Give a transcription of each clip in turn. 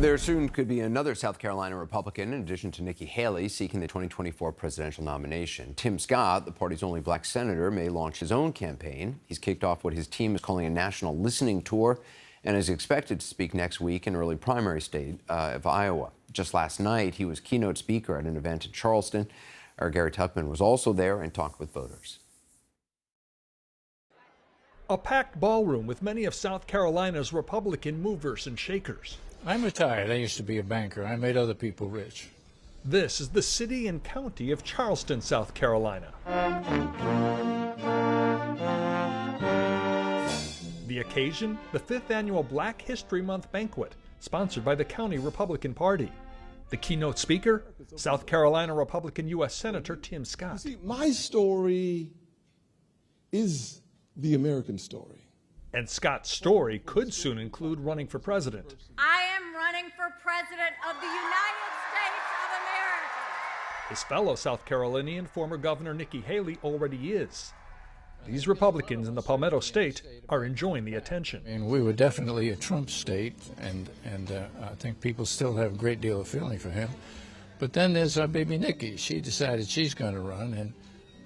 There soon could be another South Carolina Republican in addition to Nikki Haley seeking the 2024 presidential nomination. Tim Scott, the party's only black senator, may launch his own campaign. He's kicked off what his team is calling a national listening tour and is expected to speak next week in early primary state of Iowa. Just last night, he was keynote speaker at an event in Charleston. Our Gary Tuchman was also there and talked with voters. A packed ballroom with many of South Carolina's Republican movers and shakers. I'm retired. I used to be a banker. I made other people rich. This is the city and county of Charleston, South Carolina. The occasion, the 5th annual Black History Month banquet, sponsored by the County Republican Party. The keynote speaker, South Carolina Republican U.S. Senator Tim Scott. See, my story is the American story. And Scott's story could soon include running for president. I am running for president of the United States of America. His fellow South Carolinian, former Governor Nikki Haley, already is. These Republicans in the Palmetto State are enjoying the attention. And we were definitely a Trump state, and I think people still have a great deal of feeling for him. But then there's our baby Nikki. She decided she's going to run, and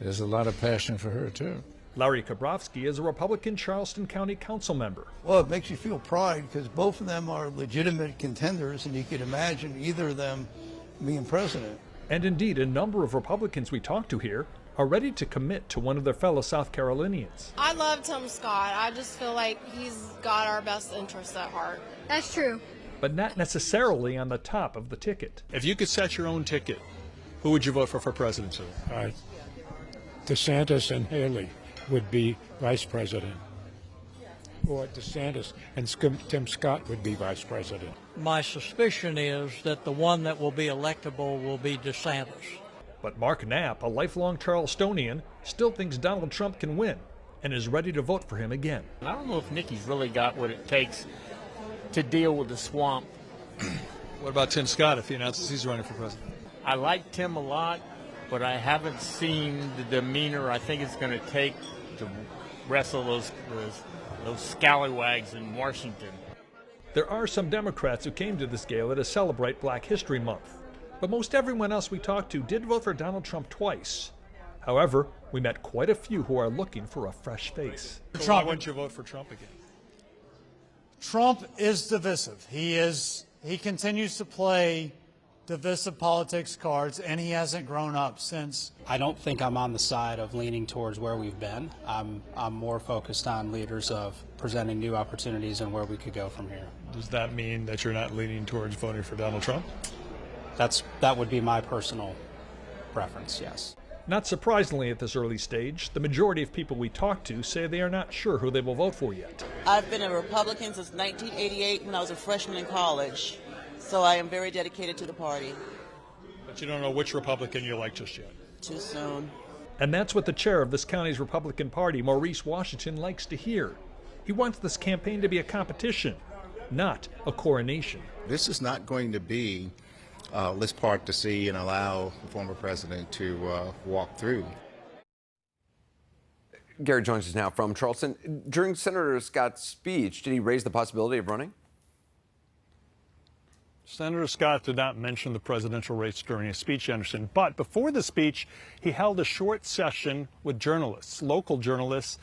there's a lot of passion for her, too. Larry Kabrowski is a Republican Charleston County Council member. Well, it makes you feel pride because both of them are legitimate contenders, and you could imagine either of them being president. And indeed, a number of Republicans we talked to here are ready to commit to one of their fellow South Carolinians. I love Tim Scott. I just feel like he's got our best interests at heart. That's true. But not necessarily on the top of the ticket. If you could set your own ticket, who would you vote for presidency? DeSantis and Haley would be vice president, or DeSantis and Tim Scott would be vice president. My suspicion is that the one that will be electable will be DeSantis. But Mark Knapp, a lifelong Charlestonian, still thinks Donald Trump can win and is ready to vote for him again. I don't know if Nikki's really got what it takes to deal with the swamp. What about Tim Scott if he announces he's running for president? I like Tim a lot, but I haven't seen the demeanor I think it's going to take to wrestle those scallywags in Washington. There are some Democrats who came to this gala to celebrate Black History Month, but most everyone else we talked to did vote for Donald Trump twice. However, we met quite a few who are looking for a fresh face. So why wouldn't you vote for Trump again? Trump is divisive. He continues to play divisive politics cards, and he hasn't grown up since. I don't think I'm on the side of leaning towards where we've been. I'm more focused on leaders of presenting new opportunities and where we could go from here. Does that mean that you're not leaning towards voting for Donald Trump? That would be my personal preference, yes. Not surprisingly at this early stage, the majority of people we talked to say they are not sure who they will vote for yet. I've been a Republican since 1988 when I was a freshman in college. So I am very dedicated to the party. But you don't know which Republican you like just yet? Too soon. And that's what the chair of this county's Republican Party, Maurice Washington, likes to hear. He wants this campaign to be a competition, not a coronation. This is not going to be let's part to see and allow the former president to walk through. Gary joins us now from Charleston. During Senator Scott's speech, did he raise the possibility of running? Senator Scott did not mention the presidential race during his speech, Anderson, but before the speech, he held a short session with journalists. Local journalists,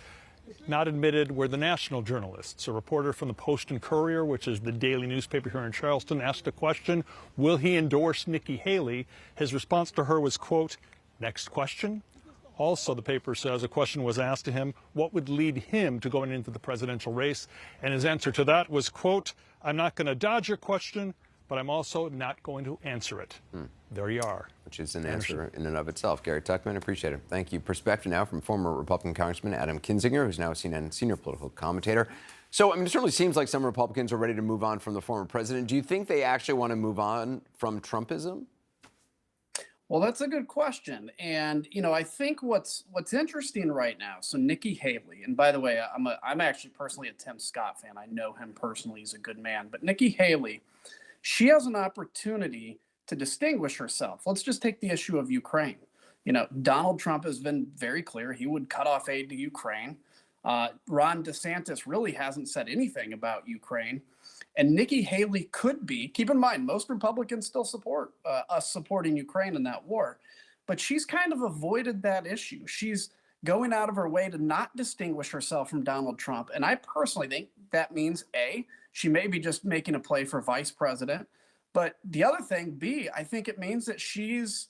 not admitted, were the national journalists. A reporter from the Post and Courier, which is the daily newspaper here in Charleston, asked a question, will he endorse Nikki Haley? His response to her was, quote, next question. Also, the paper says a question was asked to him, what would lead him to going into the presidential race? And his answer to that was, quote, I'm not going to dodge your question, but I'm also not going to answer it. There you are. Which is an answer in and of itself. Gary Tuchman, appreciate it. Thank you. Perspective now from former Republican Congressman Adam Kinzinger, who's now a CNN senior political commentator. So, I mean, it certainly seems like some Republicans are ready to move on from the former president. Do you think they actually want to move on from Trumpism? Well, that's a good question. And, you know, I think what's interesting right now, so Nikki Haley, and by the way, I'm actually personally a Tim Scott fan. I know him personally. He's a good man. But Nikki Haley, she has an opportunity to distinguish herself. Let's just take the issue of Ukraine. You know, Donald Trump has been very clear he would cut off aid to Ukraine. Ron DeSantis really hasn't said anything about Ukraine. And Nikki Haley could be, keep in mind, most Republicans still support us supporting Ukraine in that war, but she's kind of avoided that issue. She's going out of her way to not distinguish herself from Donald Trump. And I personally think that means A, she may be just making a play for vice president. But the other thing, B, I think it means that she's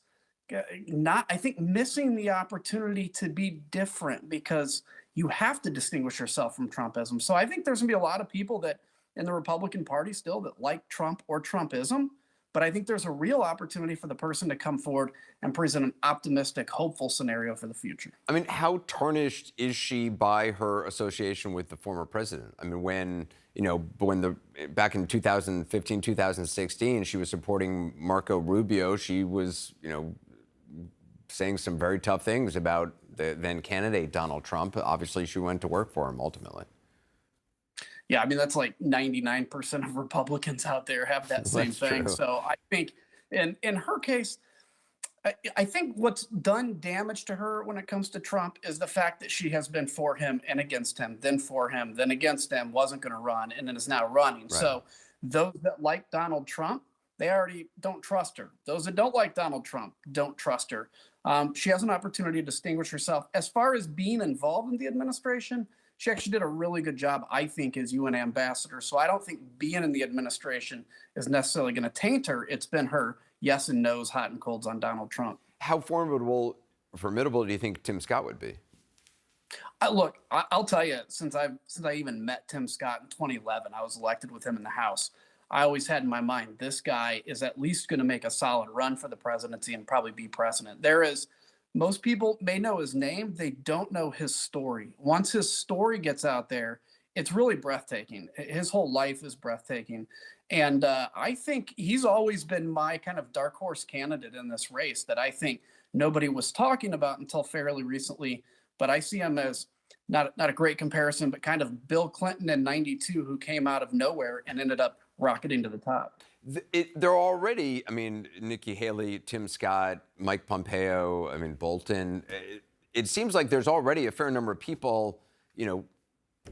not, I think, missing the opportunity to be different, because you have to distinguish yourself from Trumpism. So I think there's going to be a lot of people that in the Republican Party still that like Trump or Trumpism. But I think there's a real opportunity for the person to come forward and present an optimistic, hopeful scenario for the future. I mean, how tarnished is she by her association with the former president? I mean, when back in 2015, 2016, she was supporting Marco Rubio, she was, saying some very tough things about the then candidate Donald Trump. Obviously, she went to work for him ultimately. Yeah, I mean, that's like 99% of Republicans out there have that same thing. True. So I think in her case, I think what's done damage to her when it comes to Trump is the fact that she has been for him and against him, then for him, then against him, wasn't going to run, and then is now running. Right. So those that like Donald Trump, they already don't trust her. Those that don't like Donald Trump don't trust her. She has an opportunity to distinguish herself. As far as being involved in the administration, she actually did a really good job, I think, as UN ambassador. So I don't think being in the administration is necessarily going to taint her. It's been her yes and no's, hot and colds on Donald Trump. How formidable do you think Tim Scott would be? Look, I'll tell you, since I even met Tim Scott in 2011, I was elected with him in the House. I always had in my mind, this guy is at least going to make a solid run for the presidency and probably be president. Most people may know his name. They don't know his story. Once his story gets out there, it's really breathtaking. His whole life is breathtaking. And I think he's always been my kind of dark horse candidate in this race that I think nobody was talking about until fairly recently. But I see him as not a great comparison, but kind of Bill Clinton in '92, who came out of nowhere and ended up rocketing to the top. They're already, I mean, Nikki Haley, Tim Scott, Mike Pompeo, I mean, Bolton. It seems like there's already a fair number of people,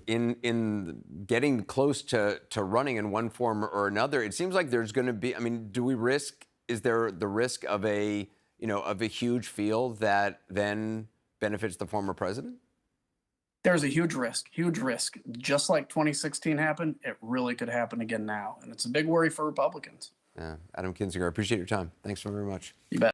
in getting close to running in one form or another. It seems like there's going to be, I mean, is there the risk of a huge field that then benefits the former president? There's a huge risk. Just like 2016 happened, it really could happen again now. And it's a big worry for Republicans. Yeah. Adam Kinzinger, I appreciate your time. Thanks so very much. You bet.